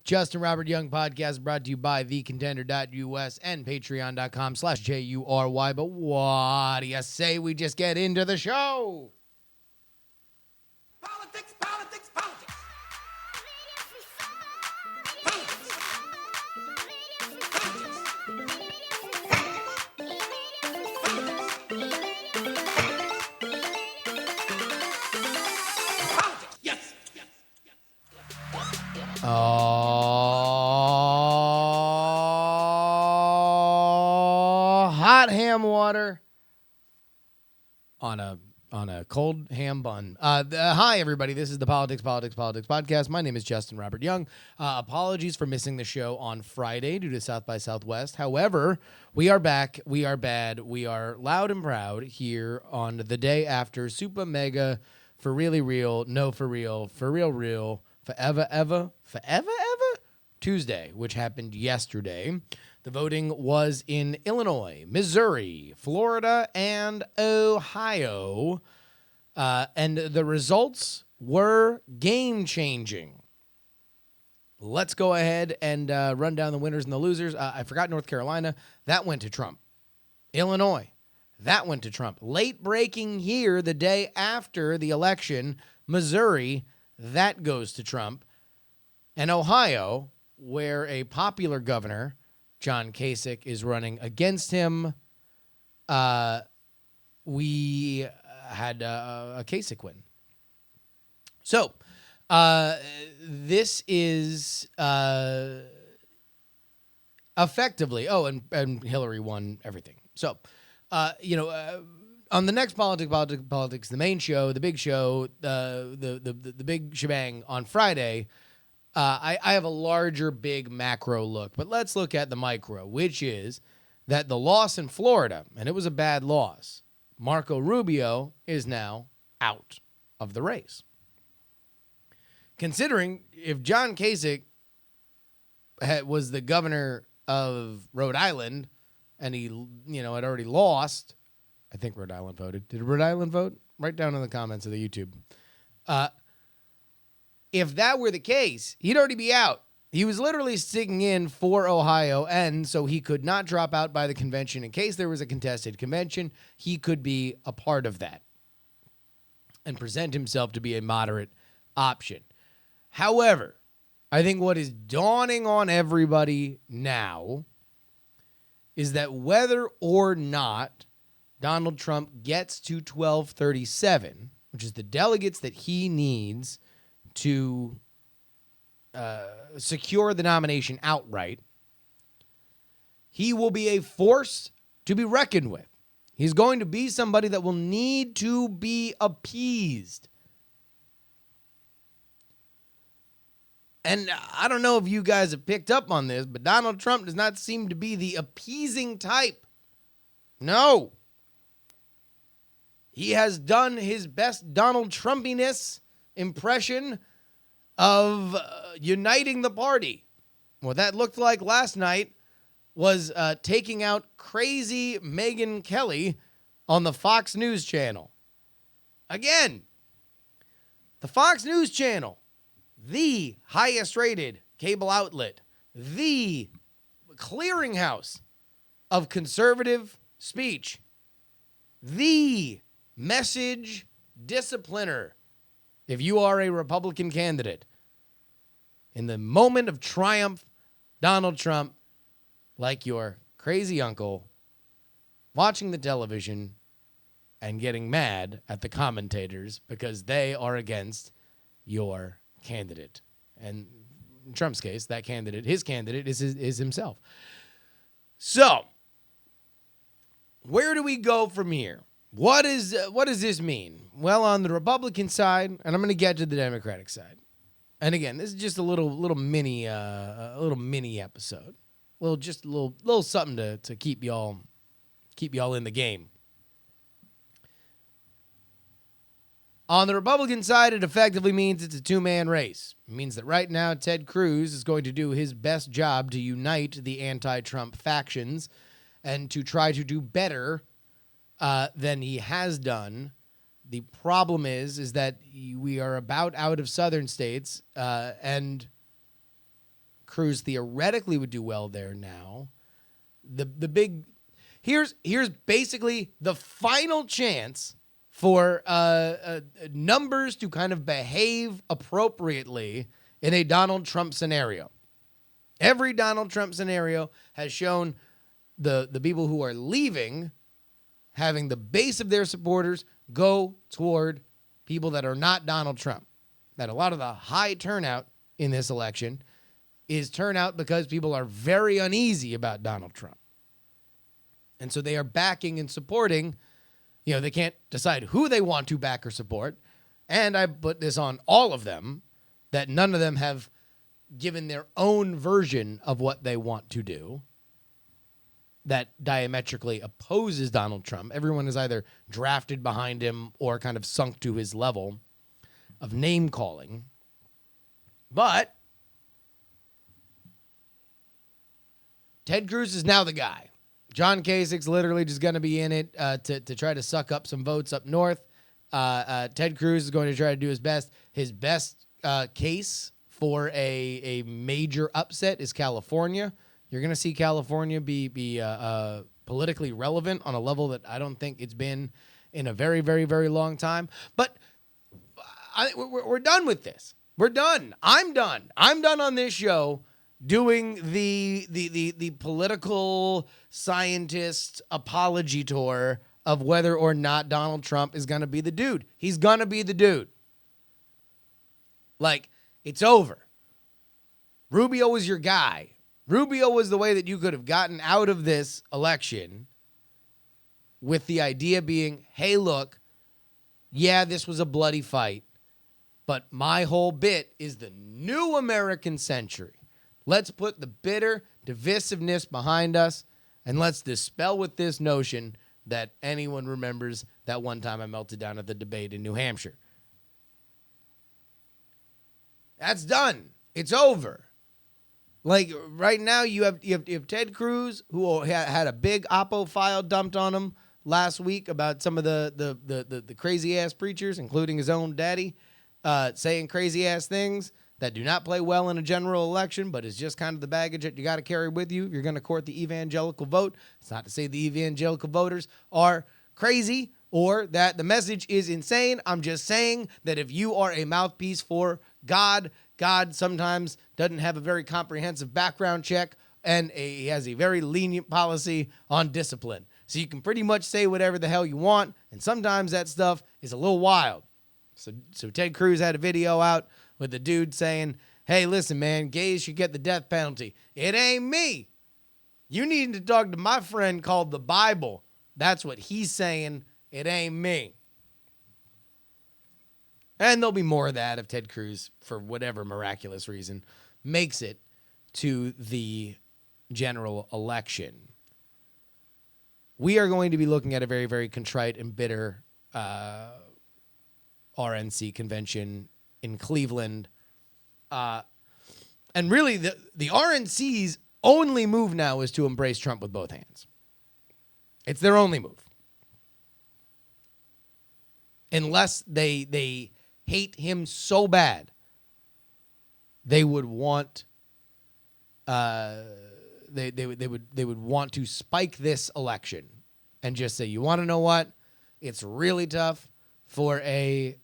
Justin Robert Young podcast brought to you by thecontender.us and patreon.com/JURY. But what do you say we just get into the show? Politics, politics, politics. Oh, hot ham water on a cold ham bun. Hi, everybody. This is the Politics podcast. My name is Justin Robert Young. Apologies for missing the show on Friday due to South by Southwest. However, we are back. We are bad. We are loud and proud here on the day after Super Mega for really real, no for real, forever ever Tuesday, which happened yesterday. The voting was in Illinois, Missouri, Florida, and Ohio. And the results were game-changing. Let's go ahead and run down the winners and the losers. I forgot North Carolina. That went to Trump. Illinois. That went to Trump. Late breaking here the day after the election. Missouri. That goes to Trump. And Ohio, where a popular governor, John Kasich, is running against him, we had a Kasich win. So this is effectively, and Hillary won everything. So, on the next politics, the main show, the big show, the big shebang on Friday, I have a larger, big macro look, but let's look at the micro, which is that the loss in Florida, and it was a bad loss, Marco Rubio is now out of the race. Considering if John Kasich was the governor of Rhode Island and he, had already lost, I think Rhode Island voted. Did Rhode Island vote? Write down in the comments of the YouTube. If that were the case, he'd already be out. He was literally sticking in for Ohio, and so he could not drop out by the convention. In case there was a contested convention, he could be a part of that and present himself to be a moderate option. However, I think what is dawning on everybody now is that whether or not Donald Trump gets to 1237, which is the delegates that he needs to secure the nomination outright, he will be a force to be reckoned with. He's going to be somebody that will need to be appeased. And I don't know if you guys have picked up on this, but Donald Trump does not seem to be the appeasing type. No. He has done his best Donald Trumpiness impression of uniting the party. What that looked like last night was taking out crazy Megyn Kelly on the Fox News channel. Again, the Fox News channel, the highest rated cable outlet, the clearinghouse of conservative speech, the message discipliner. If you are a Republican candidate, in the moment of triumph, Donald Trump, like your crazy uncle, watching the television and getting mad at the commentators because they are against your candidate. And in Trump's case, that candidate, his candidate, is himself. So, where do we go from here? What does this mean? Well, on the Republican side, and I'm going to get to the Democratic side. And again, this is just a little mini episode. A little something to keep y'all in the game. On the Republican side, it effectively means it's a two-man race. It means that right now Ted Cruz is going to do his best job to unite the anti-Trump factions and to try to do better than he has done. The problem is that we are about out of southern states, and Cruz theoretically would do well there now. Here's basically the final chance for numbers to kind of behave appropriately in a Donald Trump scenario. Every Donald Trump scenario has shown the people who are leaving having the base of their supporters go toward people that are not Donald Trump. That a lot of the high turnout in this election is turnout because people are very uneasy about Donald Trump. And so they are backing and supporting. They can't decide who they want to back or support. And I put this on all of them, that none of them have given their own version of what they want to do that diametrically opposes Donald Trump. Everyone is either drafted behind him or kind of sunk to his level of name calling. But Ted Cruz is now the guy. John Kasich's literally just going to be in it to try to suck up some votes up north. Ted Cruz is going to try to do his best. His best case for a major upset is California. You're going to see California be politically relevant on a level that I don't think it's been in a very, very, very long time. But we're done with this. We're done. I'm done. I'm done on this show doing the political scientist apology tour of whether or not Donald Trump is going to be the dude. He's going to be the dude. Like, it's over. Rubio was your guy. Rubio was the way that you could have gotten out of this election, with the idea being, hey, look, yeah, this was a bloody fight, but my whole bit is the new American century. Let's put the bitter divisiveness behind us, and let's dispel with this notion that anyone remembers that one time I melted down at the debate in New Hampshire. That's done. It's over. Like, right now, you have Ted Cruz, who had a big Oppo file dumped on him last week about some of the crazy-ass preachers, including his own daddy, saying crazy-ass things that do not play well in a general election, but is just kind of the baggage that you got to carry with you if you're going to court the evangelical vote. It's not to say the evangelical voters are crazy or that the message is insane. I'm just saying that if you are a mouthpiece for God sometimes doesn't have a very comprehensive background check, and he has a very lenient policy on discipline. So you can pretty much say whatever the hell you want, and sometimes that stuff is a little wild. So Ted Cruz had a video out with the dude saying, hey, listen, man, gays should get the death penalty. It ain't me. You need to talk to my friend called the Bible. That's what he's saying. It ain't me. And there'll be more of that if Ted Cruz, for whatever miraculous reason, makes it to the general election. We are going to be looking at a very, very contrite and bitter RNC convention in Cleveland. And really, the RNC's only move now is to embrace Trump with both hands. It's their only move. Unless they hate him so bad, they would want they would want to spike this election and just say, you want to know what? It's really tough for a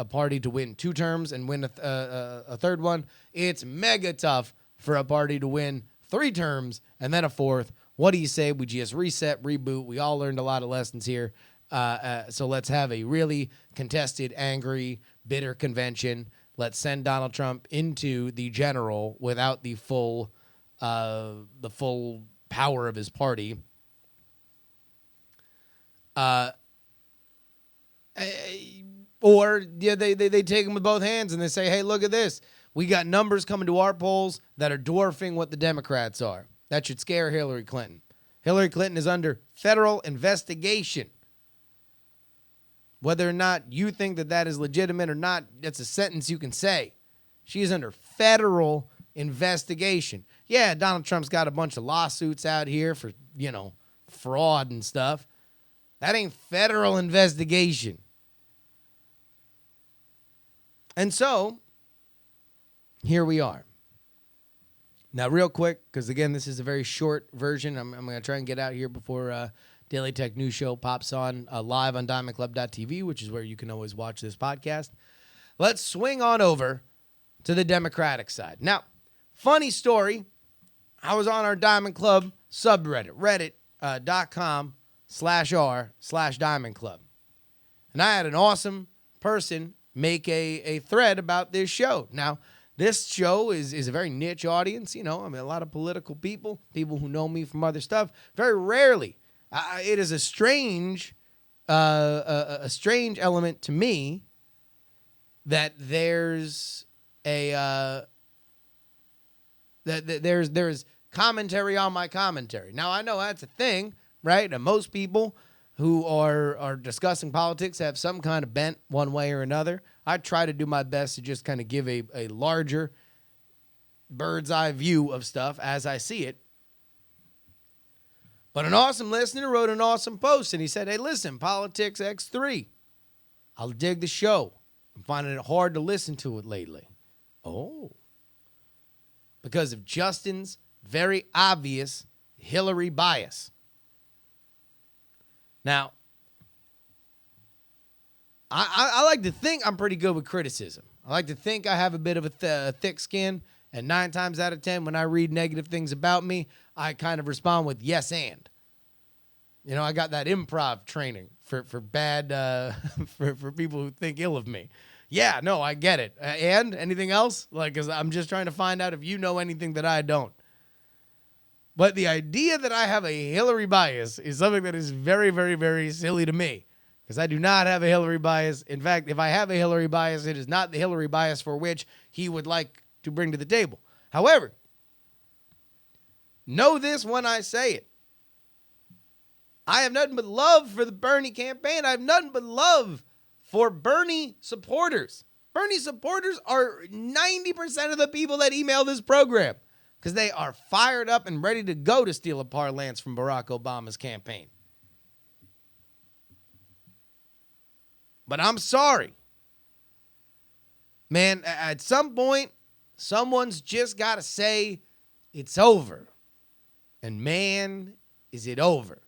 party to win 2 terms and win a third one. It's mega tough for a party to win 3 terms and then a 4th. What do you say? We just reset, reboot. We all learned a lot of lessons here. So let's have a really contested, angry, bitter convention. Let's send Donald Trump into the general without the full power of his party. Or they take him with both hands and they say, hey, look at this. We got numbers coming to our polls that are dwarfing what the Democrats are. That should scare Hillary Clinton. Hillary Clinton is under federal investigation. Whether or not you think that is legitimate or not, that's a sentence you can say. She is under federal investigation. Yeah, Donald Trump's got a bunch of lawsuits out here for, fraud and stuff. That ain't federal investigation. And so, here we are. Now, real quick, because, again, this is a very short version. I'm going to try and get out here before Daily Tech News Show pops on live on DiamondClub.tv, which is where you can always watch this podcast. Let's swing on over to the Democratic side. Now, funny story. I was on our Diamond Club subreddit, reddit.com/r/Diamond Club. And I had an awesome person make a thread about this show. Now, this show is a very niche audience. You know, I mean, a lot of political people who know me from other stuff. Very rarely. It is a strange element to me that there's there's commentary on my commentary. Now, I know that's a thing, right? And most people who are discussing politics have some kind of bent one way or another. I try to do my best to just kind of give a larger bird's eye view of stuff as I see it. But an awesome listener wrote an awesome post, and he said, hey, listen, Politics X3, I'll dig the show. I'm finding it hard to listen to it lately. Oh. Because of Justin's very obvious Hillary bias. Now, I like to think I'm pretty good with criticism. I like to think I have a bit of a thick skin, and 9 times out of 10, when I read negative things about me, I kind of respond with yes and. You know, I got that improv training for bad for people who think ill of me. Yeah, no, I get it. And anything else? Like, 'cause I'm just trying to find out if you know anything that I don't. But the idea that I have a Hillary bias is something that is very, very, very silly to me, because I do not have a Hillary bias. In fact, if I have a Hillary bias, it is not the Hillary bias for which he would like to bring to the table. However, know this when I say it. I have nothing but love for the Bernie campaign. I have nothing but love for Bernie supporters. Bernie supporters are 90% of the people that email this program, because they are fired up and ready to go to steal a parlance from Barack Obama's campaign. But I'm sorry. Man, at some point, someone's just got to say it's over. And man, is it over.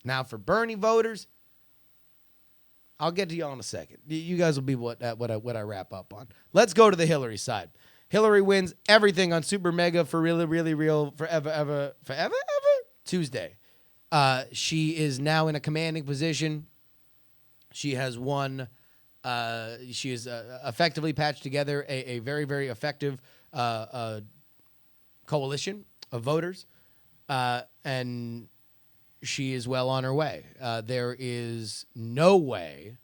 Now, for Bernie voters, I'll get to y'all in a second. You guys will be what I wrap up on. Let's go to the Hillary side. Hillary wins everything on Super Mega for really, really real forever Tuesday. She is now in a commanding position. She has won. She has effectively patched together a very, very effective coalition of voters, and she is well on her way. There is no way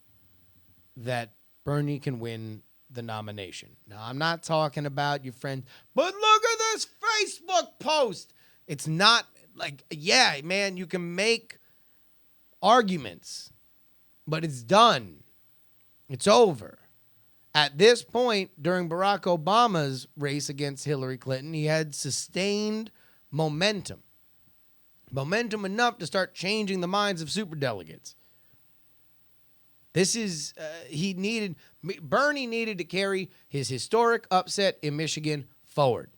that Bernie can win the nomination. Now, I'm not talking about your friend, but look at this Facebook post. It's not like, yeah, man, you can make arguments, but it's done. It's over. At this point, during Barack Obama's race against Hillary Clinton, he had sustained momentum. Momentum enough to start changing the minds of superdelegates. This is, Bernie needed to carry his historic upset in Michigan forward.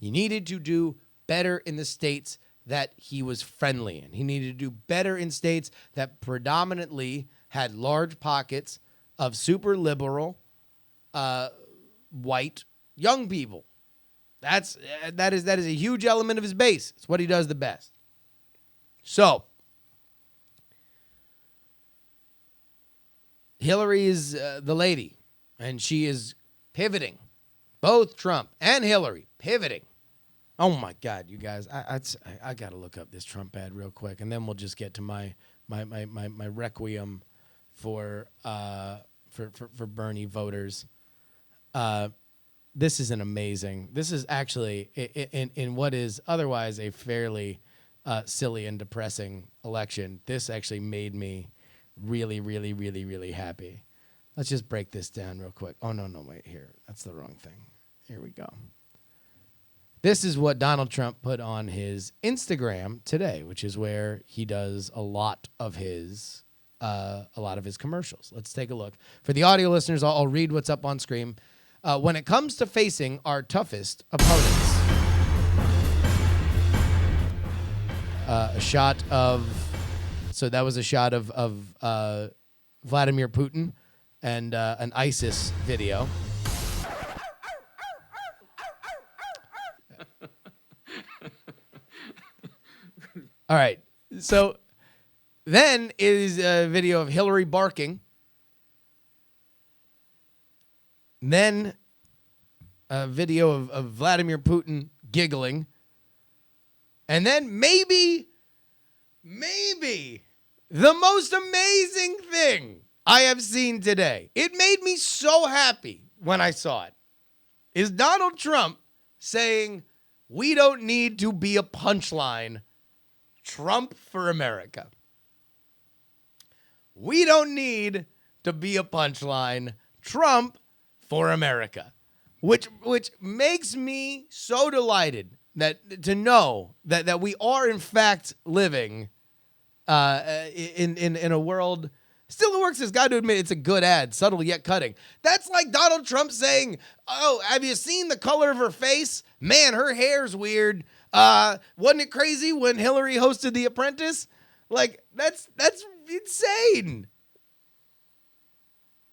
He needed to do better in the states that he was friendly in. He needed to do better in states that predominantly had large pockets of super liberal, white young people. That is a huge element of his base. It's what he does the best. So, Hillary is the lady, and she is pivoting. Both Trump and Hillary pivoting. Oh my God, you guys! I got to look up this Trump ad real quick, and then we'll just get to my requiem for Bernie voters. This is an amazing. This is actually in what is otherwise a fairly silly and depressing election. This actually made me really, really, really, really happy. Let's just break this down real quick. Oh, no, wait, here. That's the wrong thing. Here we go. This is what Donald Trump put on his Instagram today, which is where he does a lot of his commercials. Let's take a look. For the audio listeners, I'll read what's up on screen. when it comes to facing our toughest opponents. So that was a shot of Vladimir Putin and an ISIS video. All right. So then is a video of Hillary barking. Then a video of Vladimir Putin giggling. And then maybe the most amazing thing I have seen today. It made me so happy when I saw it. Is Donald Trump saying, "We don't need to be a punchline. Trump for America." We don't need to be a punchline. Trump for America. Which makes me so delighted that to know that we are in fact living in a world. Still, it works. Has got to admit it's a good ad, subtle yet cutting. That's like Donald Trump saying, "Oh, have you seen the color of her face? Man, her hair's weird. Wasn't it crazy when Hillary hosted The Apprentice?" Like that's insane.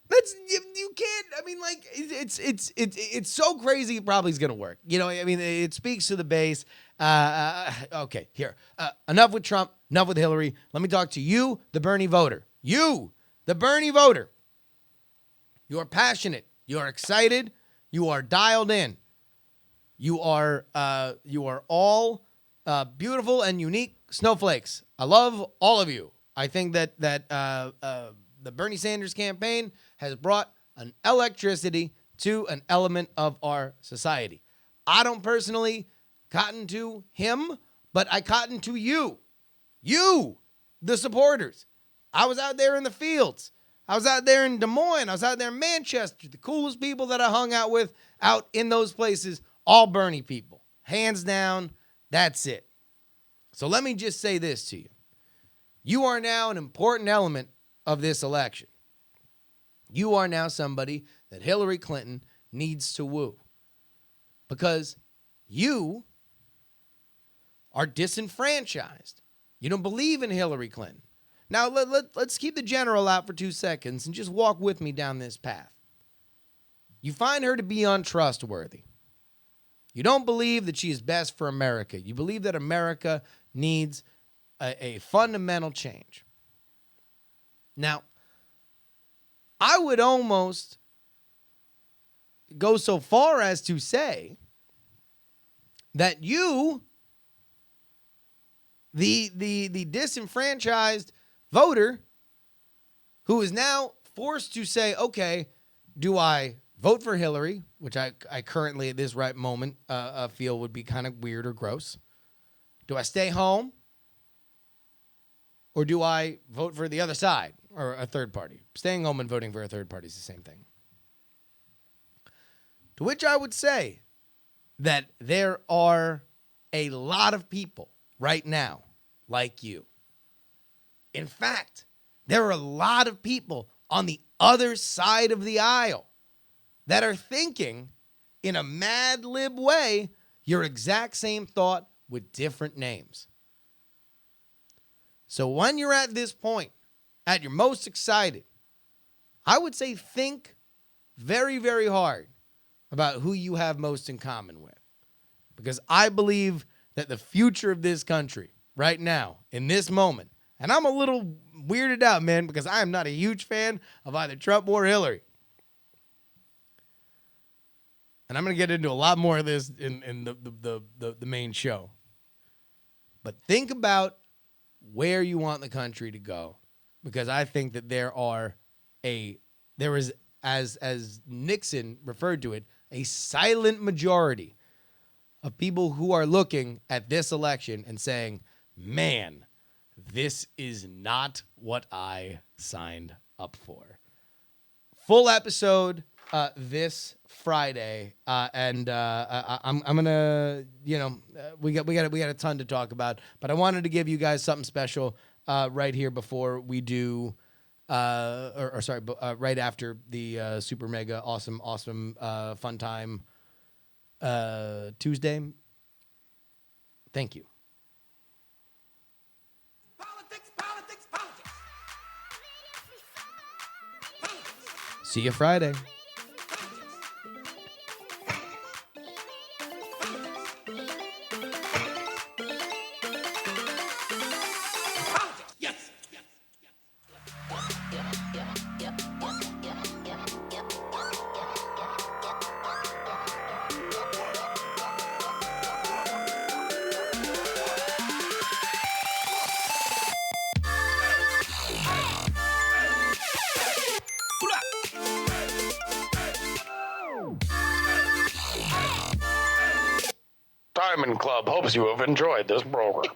That's you can't. I mean, like it's so crazy. It probably is gonna work. You know, I mean, it speaks to the base. Okay, here. Enough with Trump. Enough with Hillary. Let me talk to you, the Bernie voter. You, the Bernie voter. You are passionate. You are excited. You are dialed in. You are all beautiful and unique snowflakes. I love all of you. I think that the Bernie Sanders campaign has brought an electricity to an element of our society. I don't personally cotton to him, but I cotton to you. You, the supporters. I was out there in the fields. I was out there in Des Moines. I was out there in Manchester. The coolest people that I hung out with out in those places, all Bernie people. Hands down, that's it. So let me just say this to you. You are now an important element of this election. You are now somebody that Hillary Clinton needs to woo. Because you are disenfranchised. You don't believe in Hillary Clinton. Now, let's keep the general out for 2 seconds and just walk with me down this path. You find her to be untrustworthy. You don't believe that she is best for America. You believe that America needs a fundamental change. Now, I would almost go so far as to say that you, the disenfranchised voter who is now forced to say, okay, do I vote for Hillary, which I currently at this right moment feel would be kind of weird or gross? Do I stay home? Or do I vote for the other side or a third party? Staying home and voting for a third party is the same thing. To which I would say that there are a lot of people right now like you. In fact, there are a lot of people on the other side of the aisle that are thinking in a Mad Lib way your exact same thought with different names. So when you're at this point, at your most excited, I would say think very, very hard about who you have most in common with. Because I believe that the future of this country right now, in this moment, and I'm a little weirded out, man, because I am not a huge fan of either Trump or Hillary. And I'm going to get into a lot more of this in the main show. But think about where you want the country to go. Because I think that there is, as Nixon referred to it, a silent majority of people who are looking at this election and saying, man, this is not what I signed up for. Full episode this Friday, and I'm gonna, we got a ton to talk about, but I wanted to give you guys something special right here before we do right after the super mega awesome fun time Tuesday. Thank you. Politics, politics, politics. See you Friday. Yes. Diamond Club hopes you have enjoyed this program.